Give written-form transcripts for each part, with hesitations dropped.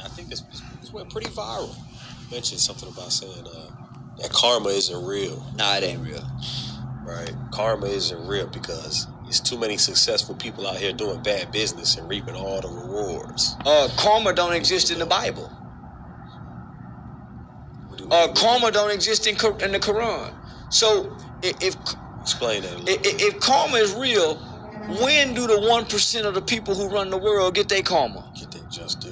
I think this went pretty viral. Mentioned something about saying that karma isn't real. Nah, it ain't real. Right? Karma isn't real because there's too many successful people out here doing bad business and reaping all the rewards. Karma don't exist in the Bible. Karma don't exist in the Quran. So if explain that a little bit. If karma is real, when do the 1% of the people who run the world get their karma? Get their just due.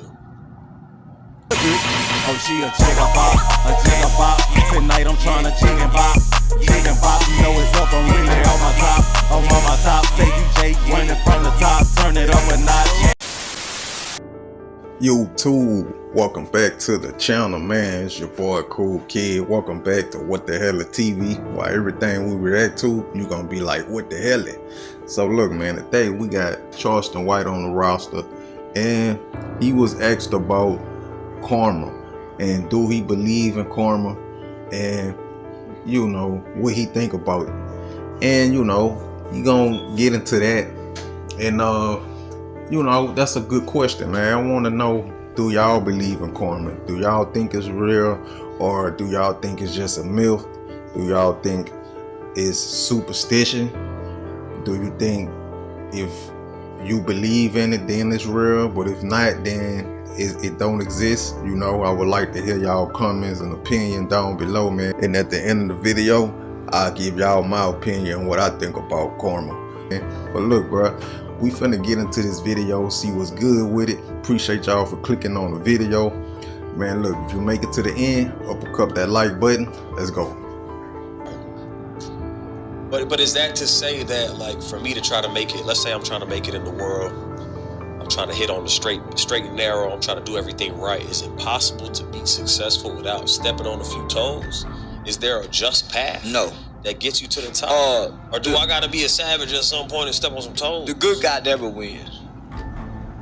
Oh, she a jigga bop. Tonight I'm tryna chicken bop. Chicken bop, you know it's up, I'm really on my top. I'm on my top, say DJ running from the top, turn it up a notch. YouTube, welcome back to the channel, man. It's your boy Cool Kid. Welcome back to What the Hell is TV. Why everything we react to, you gonna be like, what the hell is? So look, man, today we got Charleston White on the roster, and he was asked about karma and do he believe in karma, and you know what he think about it. And you know, he gonna get into that, and you know, that's a good question, man. I want to know, do y'all believe in karma? Do y'all think it's real, or do y'all think it's just a myth? Do y'all think it's superstition? Do you think if you believe in it, then it's real, but if not, then it don't exist? You know, I would like to hear y'all comments and opinion down below, man. And at the end of the video, I'll give y'all my opinion on what I think about karma. But look, bro, we finna get into this video, see what's good with it. Appreciate y'all for clicking on the video, man. Look, if you make it to the end, uppercut that like button. Let's go. But is that to say that, like, for me to try to make it, let's say I'm trying to make it in the world, I'm trying to hit on the straight and narrow, I'm trying to do everything right, is it possible to be successful without stepping on a few toes? Is there a just path? No. That gets you to the top? Or do I gotta be a savage at some point and step on some toes? The good guy never wins.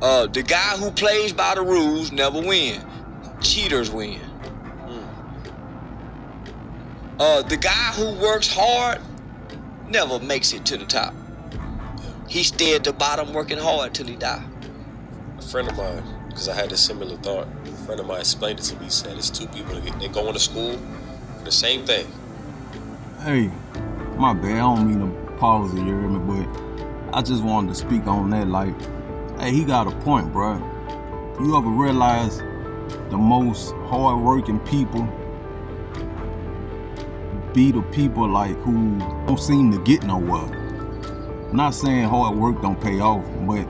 The guy who plays by the rules never wins. Cheaters win. The guy who works hard never makes it to the top. He stay at the bottom working hard till he die. A friend of mine, because I had a similar thought, a friend of mine explained it to me. He said it's two people, they go into school for the same thing. Hey, my bad, I don't mean to pause it, you hear me, but I just wanted to speak on that. Like, hey, he got a point, bro. You ever realize the most hard-working people be the people like who don't seem to get nowhere? I'm not saying hard work don't pay off, but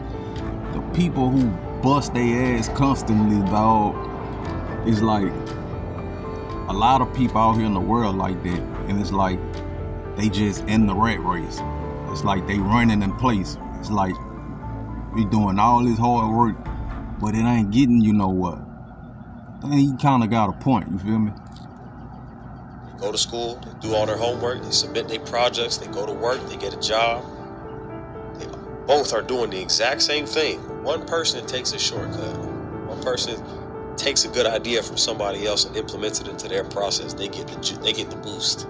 the people who bust their ass constantly, dog, is like a lot of people out here in the world like that, and it's like they just in the rat race. It's like they running in place. It's like we doing all this hard work, but it ain't getting you nowhere. And he kind of got a point, you feel me? They go to school, they do all their homework, they submit their projects, they go to work, they get a job. They both are doing the exact same thing. One person takes a shortcut. One person takes a good idea from somebody else and implements it into their process. They get the boost.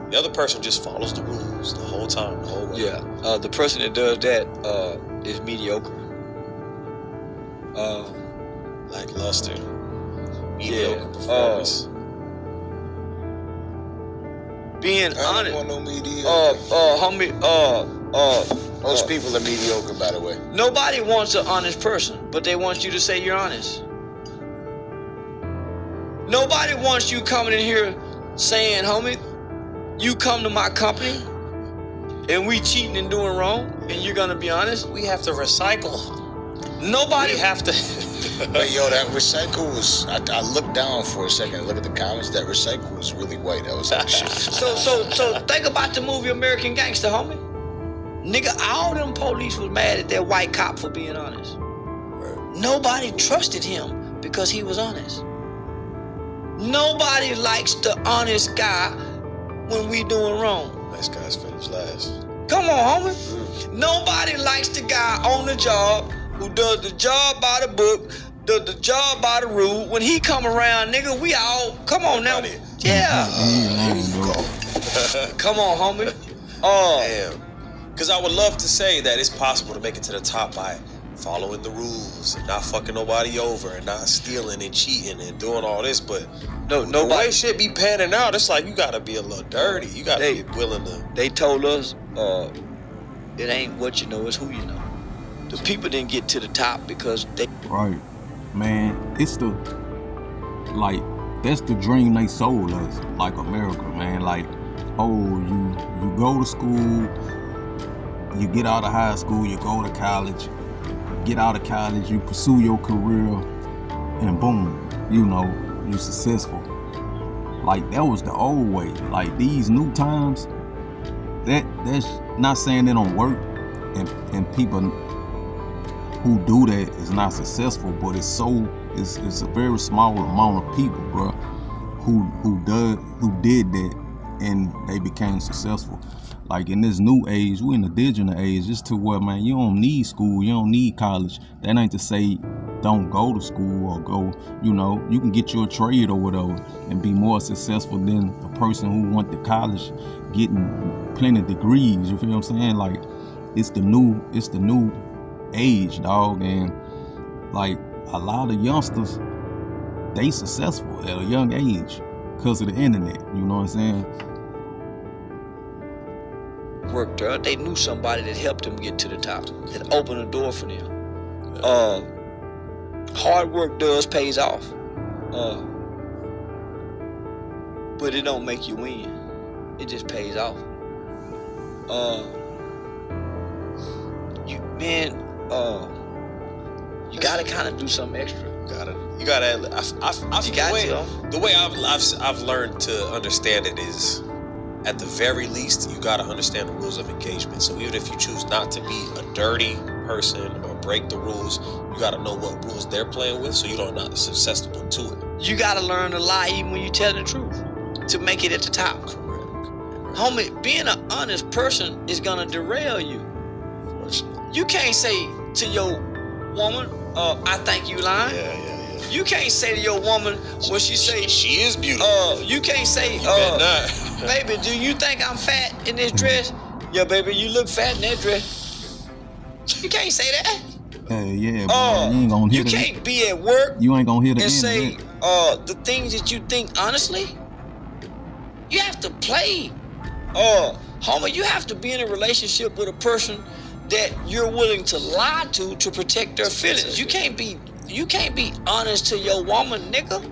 The other person just follows the rules the whole time, the whole way. Yeah, the person that does that is mediocre. Lackluster, mediocre performance. Being honest. I don't want no mediocre. Most people are mediocre, by the way. Nobody wants an honest person, but they want you to say you're honest. Nobody wants you coming in here saying, homie, you come to my company and we cheating and doing wrong, and you're gonna be honest. We have to recycle. Nobody We have to. But yo, that recycle was, I looked down for a second and look at the comments. That recycle was really white. That was like shit. So think about the movie American Gangster, homie. Nigga, all them police was mad at that white cop for being honest. Nobody trusted him because he was honest. Nobody likes the honest guy when we doing wrong. Nice guys finish last. Come on, homie. Nobody likes the guy on the job who does the job by the book, does the job by the rule. When he come around, nigga, we all, come on now. Yeah. Come on, homie. Damn. Because I would love to say that it's possible to make it to the top by following the rules and not fucking nobody over and not stealing and cheating and doing all this, but the way shit be panning out, it's like you gotta be a little dirty. You gotta be willing to. They told us, it ain't what you know, it's who you know. The people didn't get to the top because they. Right, man. It's the like that's the dream they sold us, like America, man. Like, oh, you go to school, you get out of high school, you go to college, get out of college, you pursue your career, and boom, you know, you successful. Like, that was the old way. Like, these new times, that's not saying they don't work, and people who do that is not successful, but it's a very small amount of people, bro, who did that and they became successful. Like, in this new age, we're in the digital age, it's to where, man, you don't need school, you don't need college. That ain't to say don't go to school or go, you know, you can get you a trade or whatever and be more successful than a person who went to college getting plenty of degrees. You feel what I'm saying? Like, it's the new age, dog. And like, a lot of youngsters, they successful at a young age because of the internet. You know what I'm saying? Worked there. They knew somebody that helped them get to the top, that opened a door for them. Hard work pays off, but it don't make you win. It just pays off. You gotta kind of do something extra. You gotta. The way I've learned to understand it is, at the very least, you gotta understand the rules of engagement. So even if you choose not to be a dirty person or break the rules, you gotta know what rules they're playing with, so you don't not susceptible to it. You gotta learn to lie even when you tell the truth to make it at the top. Correct. Homie, being an honest person is gonna derail you. You can't say to your woman, I think you lying. Yeah. You can't say to your woman when she say she is beautiful. You can't say, baby, do you think I'm fat in this dress? Yeah, baby, you look fat in that dress. You can't say that. Yeah, bro, you ain't gonna hear you can't be at work. You ain't gonna hear the and end say of the things that you think honestly. You have to play. Homie, you have to be in a relationship with a person that you're willing to lie to protect their feelings. You can't be honest to your woman, nigga.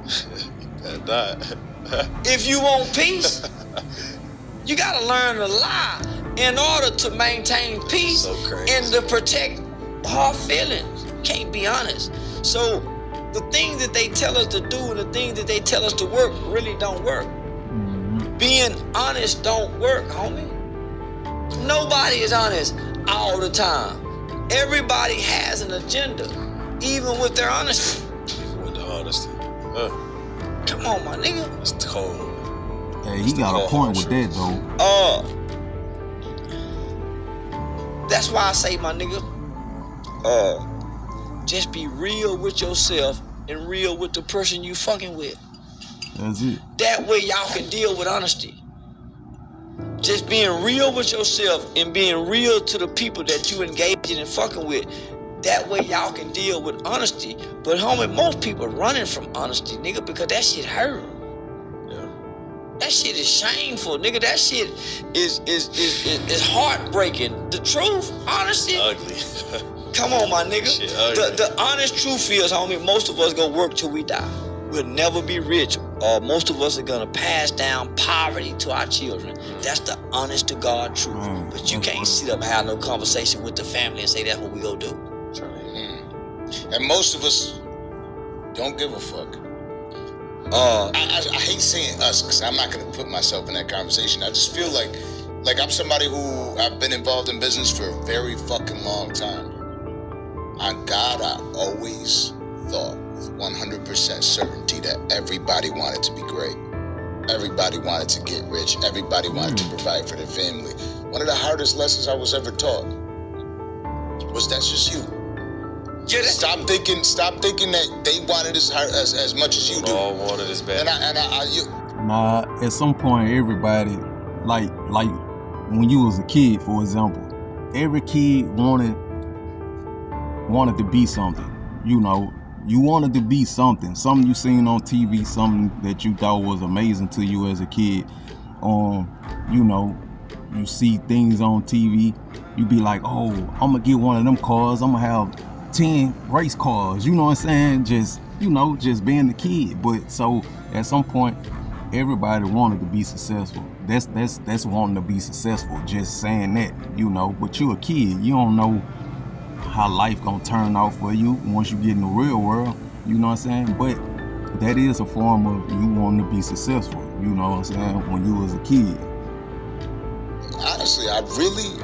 If you want peace, you gotta learn to lie in order to maintain peace and to protect her feelings. You can't be honest. So the things that they tell us to do and the things that they tell us to work really don't work. Being honest don't work, homie. Nobody is honest all the time. Everybody has an agenda, even with their honesty. Even with the honesty. Come on, my nigga. It's cold. Hey, he got a point with that, though. That's why I say, my nigga, just be real with yourself and real with the person you fucking with. That's it. That way y'all can deal with honesty. Just being real with yourself and being real to the people that you engaging and fucking with. That way y'all can deal with honesty. But homie, most people running from honesty, nigga, because that shit hurt. Yeah. That shit is shameful, nigga. That shit is heartbreaking. The truth, honesty. Ugly. Come on, my nigga. Shit ugly. The honest truth is, homie, most of us gonna work till we die. We'll never be rich. Most of us are gonna pass down poverty to our children. That's the honest to God truth. But you can't sit up and have no conversation with the family and say that's what we gonna do. And most of us don't give a fuck. I hate saying us because I'm not gonna put myself in that conversation. I just feel like I'm somebody who I've been involved in business for a very fucking long time. On God, I always thought with 100% certainty that everybody wanted to be great. Everybody wanted to get rich. Everybody wanted to provide for their family. One of the hardest lessons I was ever taught was that's just you. Stop thinking that they wanted as much as you do. All wanted as bad. Nah, at some point, everybody, like when you was a kid, for example, every kid wanted wanted to be something. You know, you wanted to be something you seen on TV, something that you thought was amazing to you as a kid. You know, you see things on TV, you be like, oh, I'm gonna get one of them cars, I'm gonna have 10 race cars, you know what I'm saying? Just, you know, just being the kid. But so at some point, everybody wanted to be successful. That's wanting to be successful, just saying that, you know. But you a kid, you don't know how life gonna turn out for you once you get in the real world, you know what I'm saying? But that is a form of you wanting to be successful, you know what I'm saying, when you was a kid. Honestly, I really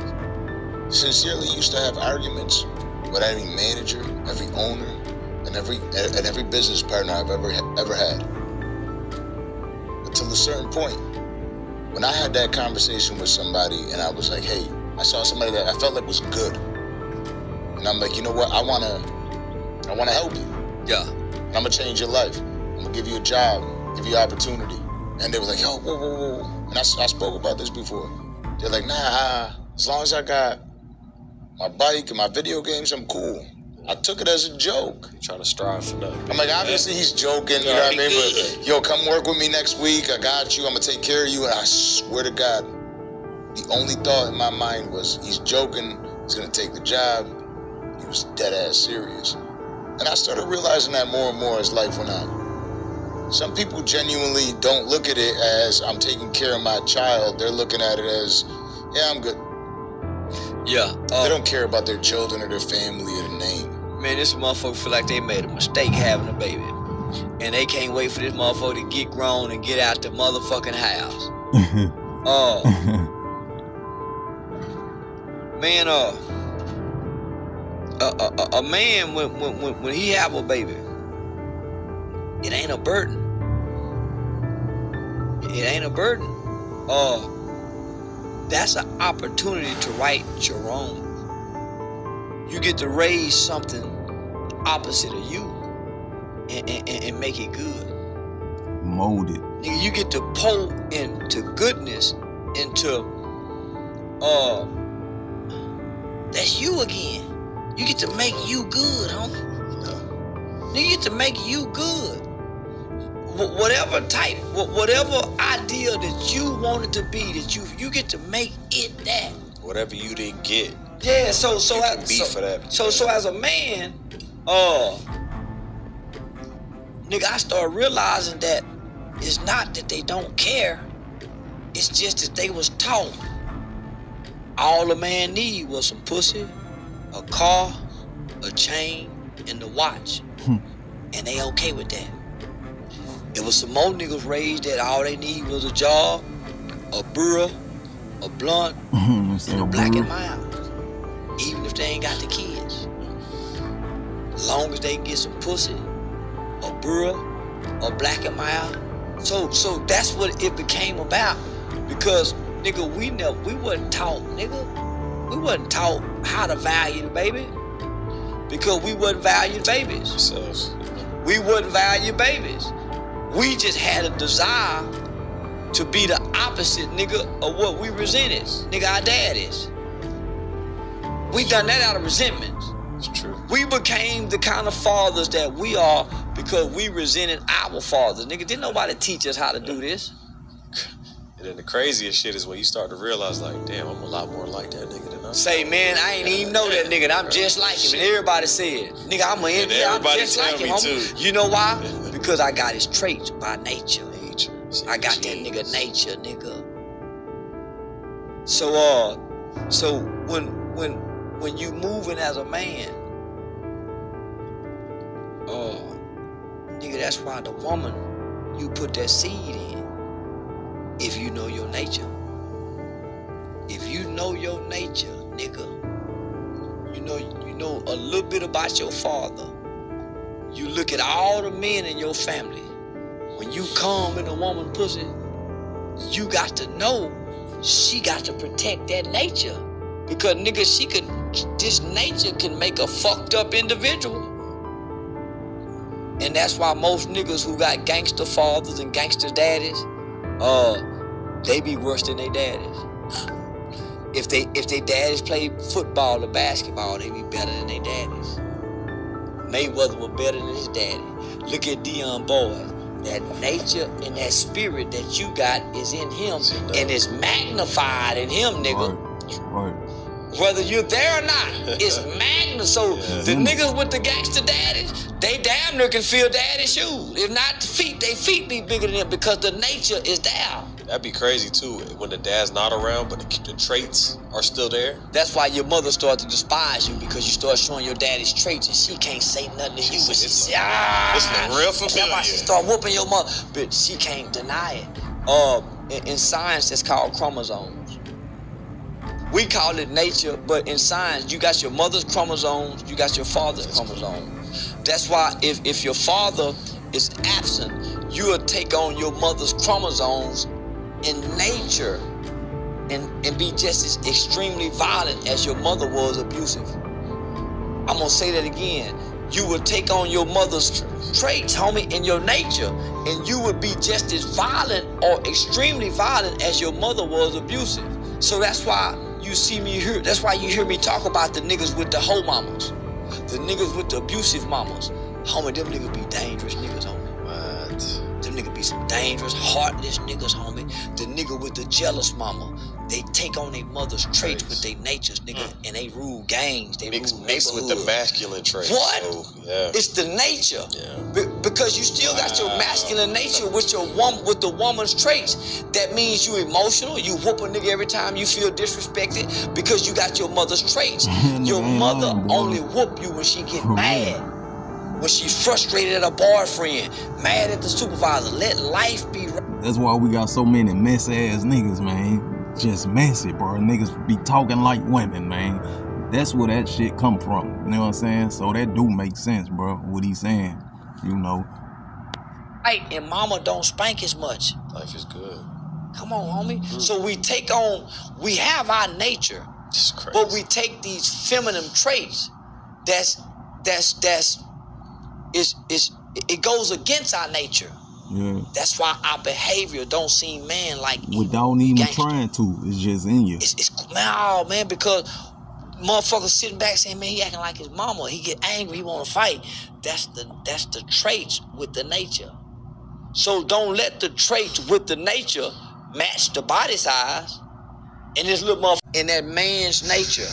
sincerely used to have arguments with every manager, every owner, and every business partner I've ever had. Until a certain point, when I had that conversation with somebody and I was like, hey, I saw somebody that I felt like was good. And I'm like, you know what, I wanna help you. Yeah. I'm gonna change your life. I'm gonna give you a job, give you opportunity. And they were like, yo, whoa. And I spoke about this before. They're like, nah, as long as I got my bike and my video games, I'm cool. I took it as a joke. You're trying to strive for nothing. I'm like, obviously he's joking, you know what I mean? But yo, come work with me next week. I got you. I'm gonna take care of you. And I swear to God, the only thought in my mind was he's joking. He's gonna take the job. He was dead ass serious. And I started realizing that more and more as life went on. Some people genuinely don't look at it as I'm taking care of my child. They're looking at it as, yeah, I'm good. Yeah. They don't care about their children or their family or their name. Man, this motherfucker feel like they made a mistake having a baby. And they can't wait for this motherfucker to get grown and get out the motherfucking house. Man, a man when he have a baby, it ain't a burden. It ain't a burden. That's an opportunity to right your wrong. You get to raise something opposite of you and make it good. Mold it. Nigga, you get to pour into goodness, into that's you again. You get to make you good, homie. You get to make you good. Whatever idea that you wanted to be, that you get to make it that. Whatever you didn't get. Yeah, so for that. So as a man, nigga, I started realizing that it's not that they don't care. It's just that they was taught all a man need was some pussy, a car, a chain, and a watch. And they okay with that. There was some more niggas raised that all they need was a job, a burra, a blunt, and a black and mild. Even if they ain't got the kids. As long as they get some pussy, a burra, a black and mild. So that's what it became about. Because nigga, we wasn't taught, nigga. We wasn't taught how to value the baby. Because we wasn't valued babies. Ourselves. We wasn't valued babies. We just had a desire to be the opposite, nigga, of what we resented. Nigga, our daddies. We done that out of resentment. It's true. We became the kind of fathers that we are because we resented our fathers. Nigga, didn't nobody teach us how to do this. And then the craziest shit is when you start to realize, like, damn, I'm a lot more like that nigga than I Say, man, I ain't even know that nigga. And I'm just like him. And everybody said, nigga, I'm just like him. Homie. You know why? Because I got his traits by nature. I got that nigga nature, nigga. So when you moving as a man, nigga, that's why the woman you put that seed in. If you know your nature. If you know your nature, nigga, you know a little bit about your father. You look at all the men in your family. When you come in a woman pussy, you got to know she got to protect that nature. Because nigga, this nature can make a fucked up individual. And that's why most niggas who got gangster fathers and gangster daddies, they be worse than their daddies. If they daddies play football or basketball, they be better than their daddies. Mayweather was better than his daddy. Look at Deion Boyd. That nature and that spirit that you got is in him and is magnified in him, nigga. Right. Whether you're there or not, it's magnified. So the niggas with the gangster daddies, they damn near can feel daddy's shoes. If not feet, they feet be bigger than them because the nature is there. That'd be crazy too when the dad's not around, but the traits are still there. That's why your mother started to despise you because you start showing your daddy's traits and she can't say nothing to you. But she say, This look real familiar. That's why she start whooping your mother, but she can't deny it. In science, it's called chromosomes. We call it nature, but in science, you got your mother's chromosomes, you got your father's chromosomes. That's why if your father is absent, you will take on your mother's chromosomes in nature and be just as extremely violent as your mother was abusive. I'm gonna say that again. You would take on your mother's traits, homie, in your nature, and you would be just as violent or extremely violent as your mother was abusive. So that's why you see me here. That's why you hear me talk about the niggas with the hoe mamas, the niggas with the abusive mamas. Homie, them niggas be dangerous niggas, homie. What? Them niggas be some dangerous, heartless niggas, homie. The nigga with the jealous mama, they take on their mother's traits with their natures, nigga, and they rule gangs. They Mixed rule with the masculine traits. What? So, yeah. It's the nature. Yeah. Because you still got your masculine nature with with the woman's traits. That means you emotional. You whoop a nigga every time you feel disrespected because you got your mother's traits. Your mother only whoop you when she get mad. When she's frustrated at her boyfriend, mad at the supervisor. Let life be right. That's why we got so many messy ass niggas, man. Just messy, bro. Niggas be talking like women, man. That's where that shit come from. You know what I'm saying? So that do make sense, bro, what he's saying. You know. Right, and mama don't spank as much. Life is good. Come on, homie. So we have our nature, It's crazy. but we take these feminine traits it goes against our nature. Yeah. That's why our behavior don't seem man like Without even gangster. trying to. It's just in you. It's no, man, because motherfuckers sitting back saying, man, he acting like his mama. He get angry, he wanna fight. That's the traits with the nature. So don't let the traits with the nature match the body size and this little motherfucker in that man's nature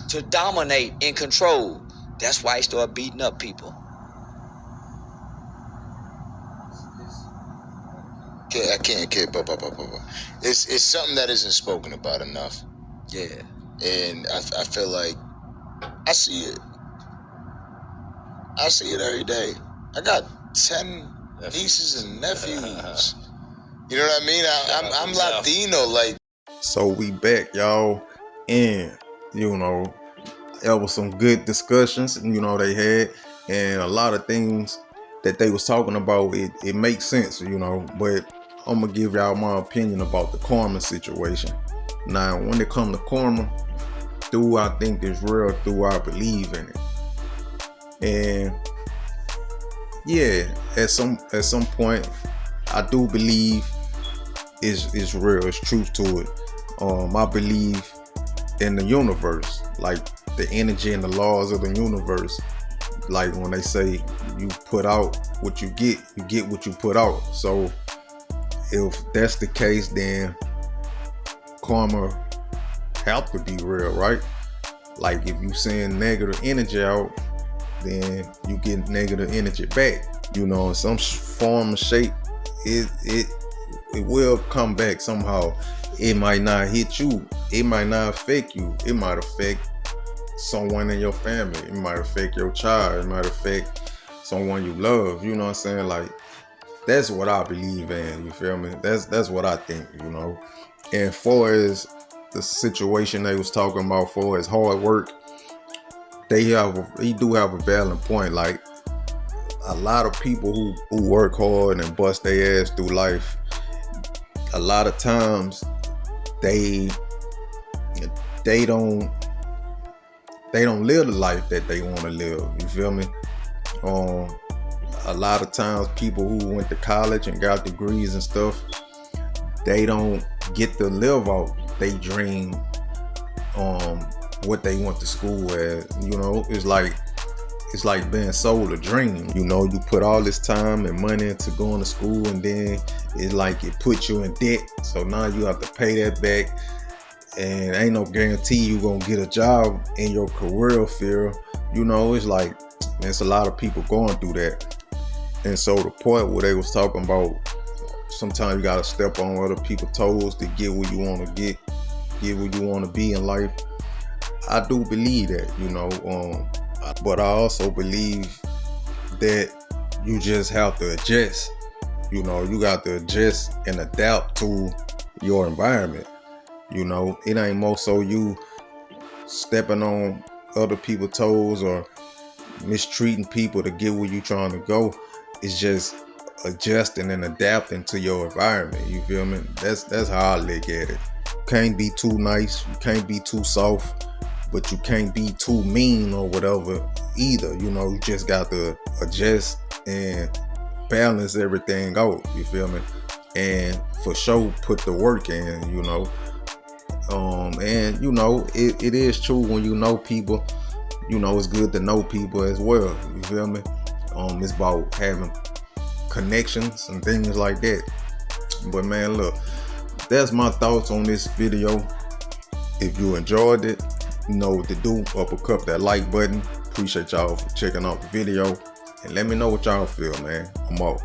to dominate and control. That's why he start beating up people. I can't. It's something that isn't spoken about enough. Yeah. And I feel like I see it. I see it every day. I got 10 nieces and nephews. You know what I mean? I'm Latino, like. So we back, y'all, and you know, there was some good discussions, you know, they had, and a lot of things that they was talking about. It makes sense, you know, but I'm gonna give y'all my opinion about the karma situation. Now, when it comes to karma, do I think it's real? Do I believe in it? And yeah, at some point, I do believe it's real. It's truth to it. I believe in the universe, like the energy and the laws of the universe. Like when they say you put out what you get what you put out. So if that's the case, then karma have to be real, right? Like if you send negative energy out, then you get negative energy back. You know, in some form or shape, it will come back somehow. It might not hit you. It might not affect you. It might affect someone in your family. It might affect your child. It might affect someone you love. You know what I'm saying? Like, that's what I believe in. You feel me? That's what I think, you know. And far as the situation they was talking about, for as hard work, he do have a valid point. Like, a lot of people who work hard and bust their ass through life, a lot of times they don't live the life that they want to live. You feel me? A lot of times people who went to college and got degrees and stuff, they don't get to live out they dream, what they went to school at. You know, it's like it's like being sold a dream. You know, you put all this time and money into going to school, and then it's like it puts you in debt. So now you have to pay that back, and ain't no guarantee you gonna get a job in your career field. You know, it's like, there's a lot of people going through that. And so the point where they was talking about, sometimes you gotta step on other people's toes to get where you want to get where you want to be in life. I do believe that, you know, but I also believe that you just have to adjust. You know, you got to adjust and adapt to your environment. You know, it ain't more so you stepping on other people's toes or mistreating people to get where you trying to go. It's just adjusting and adapting to your environment. You feel me? That's how I look at it. You can't be too nice, you can't be too soft, but you can't be too mean or whatever either. You know, you just got to adjust and balance everything out. You feel me? And for sure put the work in, you know. And you know, it is true, when you know people, you know, it's good to know people as well. You feel me? It's about having connections and things like that. But man, look, that's my thoughts on this video. If you enjoyed it, you know what to do. Uppercut that like button. Appreciate y'all for checking out the video, and let me know what y'all feel, man. I'm out.